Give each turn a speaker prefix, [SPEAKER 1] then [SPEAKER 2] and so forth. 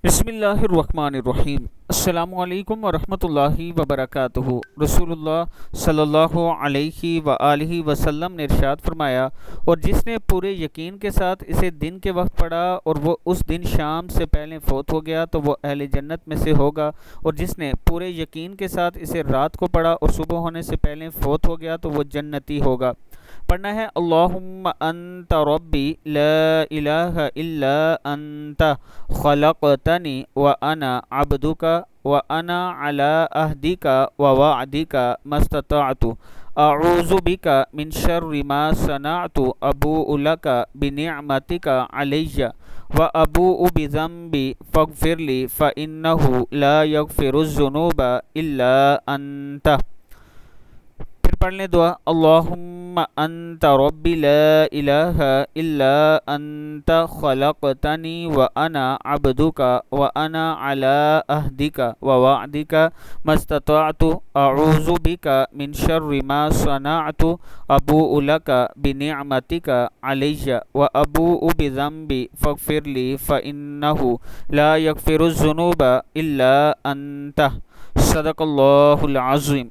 [SPEAKER 1] بسم اللہ الرحمن الرحیم۔ السلام علیکم ورحمۃ اللہ وبرکاتہ۔ رسول اللہ صلی اللہ علیہ وآلہ وسلم نے ارشاد فرمایا، اور جس نے پورے یقین کے ساتھ اسے دن کے وقت پڑھا اور وہ اس دن شام سے پہلے فوت ہو گیا تو وہ اہل جنت میں سے ہوگا، اور جس نے پورے یقین کے ساتھ اسے رات کو پڑھا اور صبح ہونے سے پہلے فوت ہو گیا تو وہ جنتی ہوگا۔ پڑھنا ہے اللہم انت ربی لا الہ الا انت خلقتنی وانا عبدک وانا علی عہدک ووعدک ما استطعت اعوذ بک من شر ما صنعت ابوء لک بنعمتک علی وابوء بذنبی فاغفر لی فانہ لا یغفر الذنوب الا انت۔ پھر پڑھ لیں دعا، اللہم انت ربی لا الہ الا انت خلقتنی وانا عبدک وانا علی عہدک ووعدک ما استطعت اعوذ بک من شر ما صنعت ابوء لک بنعمتک علی وابوء بذنبی فاغفر لی فانہ لا یغفر الذنوب الا انت۔ صدق اللہ العظیم۔